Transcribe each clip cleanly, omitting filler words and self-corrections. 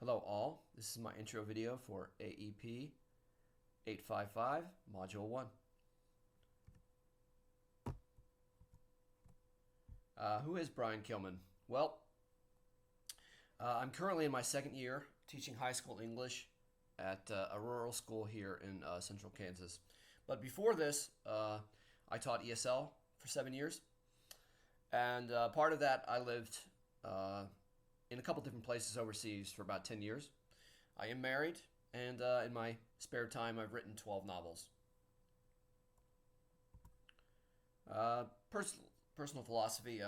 Hello all, this is my intro video for AEP 855 Module 1. Who is Brian Kilman? Well, I'm currently in my second year teaching high school English at a rural school here in central Kansas. But before this, I taught ESL for 7 years. And part of that, I lived in a couple different places overseas for about 10 years. I am married, and in my spare time, I've written 12 novels. Personal philosophy,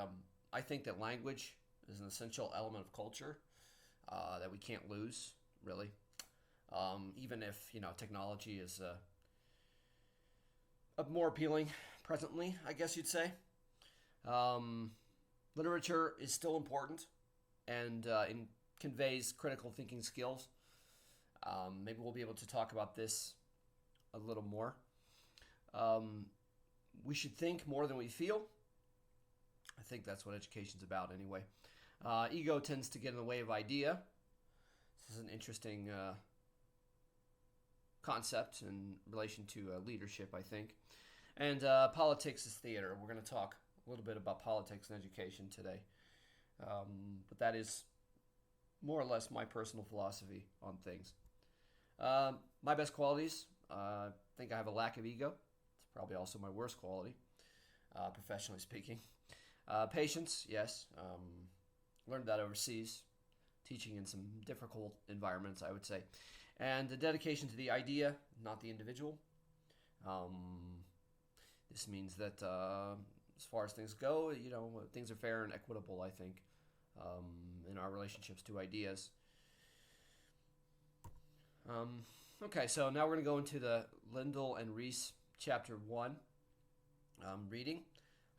I think that language is an essential element of culture that we can't lose, really. Even if, technology is more appealing presently, I guess you'd say. Literature is still important and conveys critical thinking skills. Maybe we'll be able to talk about this a little more. We should think more than we feel. I think that's what education's about anyway. Ego tends to get in the way of idea. This is an interesting concept in relation to leadership, I think. And politics is theater. We're going to talk a little bit about politics and education today. But that is more or less my personal philosophy on things. My best qualities, I think I have a lack of ego. It's probably also my worst quality, professionally speaking. Patience, yes. Learned that overseas, teaching in some difficult environments, I would say. And the dedication to the idea, not the individual. This means that as far as things go, things are fair and equitable, I think, in our relationships to ideas. Okay, so now we're going to go into the Lindell and Reese Chapter 1 reading.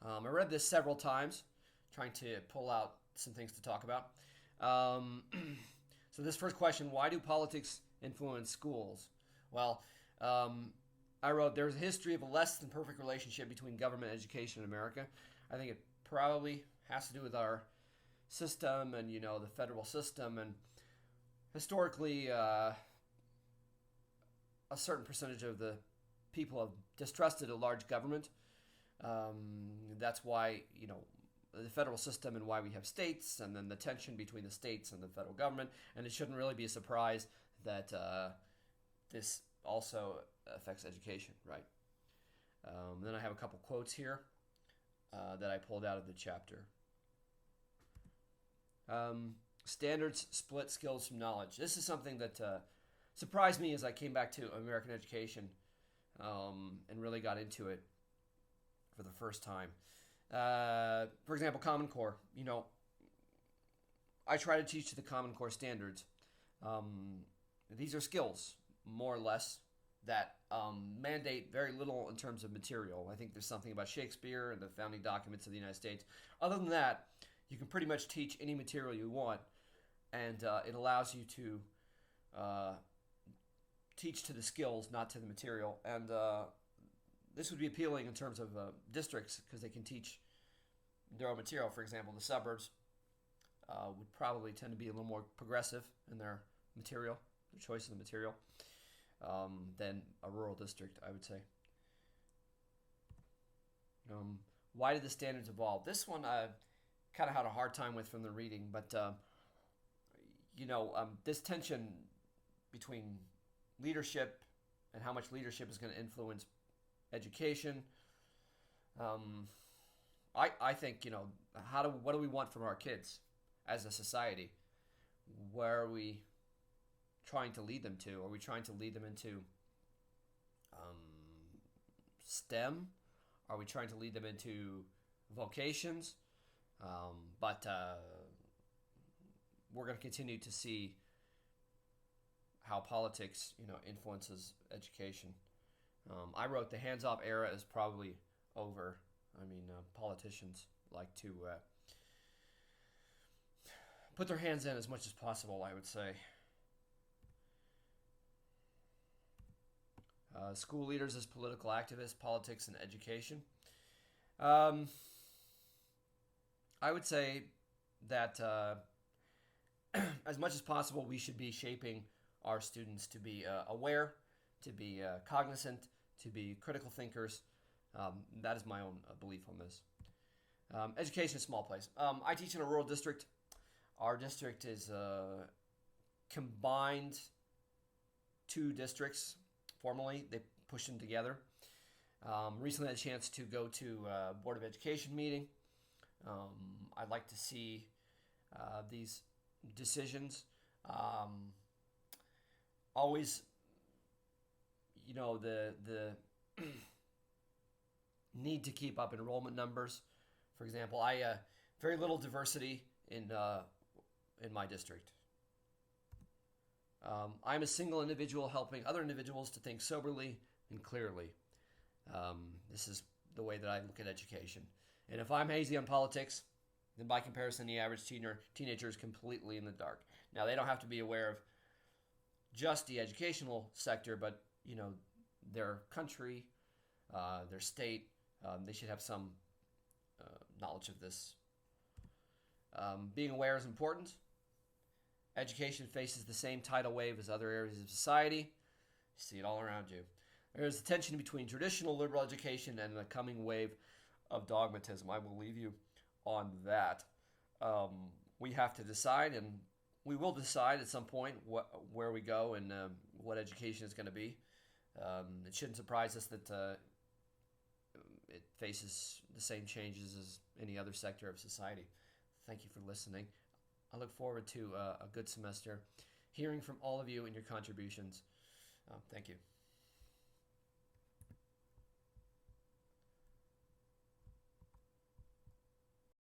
I read this several times, trying to pull out some things to talk about. So this first question, why do politics influence schools? Well, I wrote, there's a history of a less than perfect relationship between government and education in America. I think it probably has to do with our system and, the federal system. And historically, a certain percentage of the people have distrusted a large government. That's why, the federal system and why we have states, and then the tension between the states and the federal government. And it shouldn't really be a surprise that this also affects education, right? Then I have a couple quotes here that I pulled out of the chapter. Standards split skills from knowledge. This is something that surprised me as I came back to American education and really got into it for the first time. For example, Common Core. I try to teach the Common Core standards. These are skills, more or less, that mandate very little in terms of material. I think there's something about Shakespeare and the founding documents of the United States. Other than that, you can pretty much teach any material you want, and it allows you to teach to the skills, not to the material. And this would be appealing in terms of districts, because they can teach their own material. For example, the suburbs would probably tend to be a little more progressive in their material, their choice of the material, than a rural district, I would say. Why did the standards evolve? This one I kind of had a hard time with from the reading, but this tension between leadership and how much leadership is going to influence education. I think, what do we want from our kids as a society? Where are we trying to lead them to? Are we trying to lead them into STEM? Are we trying to lead them into vocations? But we're going to continue to see how politics, influences education. I wrote the hands-off era is probably over. I mean, politicians like to put their hands in as much as possible, I would say. School leaders as political activists, politics and education. I would say that as much as possible, we should be shaping our students to be aware, to be cognizant, to be critical thinkers. That is my own belief on this. Education is a small place. I teach in a rural district. Our district is combined two districts formally. They pushed them together. Recently had a chance to go to a Board of Education meeting. I'd like to see these decisions. Always, the need to keep up enrollment numbers. For example, I very little diversity in my district. I'm a single individual helping other individuals to think soberly and clearly. This is the way that I look at education. And if I'm hazy on politics, then by comparison, the average teenager is completely in the dark. Now, they don't have to be aware of just the educational sector, but their country, their state, they should have some knowledge of this. Being aware is important. Education faces the same tidal wave as other areas of society. You see it all around you. There's a tension between traditional liberal education and the coming wave of dogmatism. I will leave you on that. We have to decide, and we will decide at some point where we go and what education is going to be. It shouldn't surprise us that it faces the same changes as any other sector of society. Thank you for listening. I look forward to a good semester, hearing from all of you and your contributions. Thank you.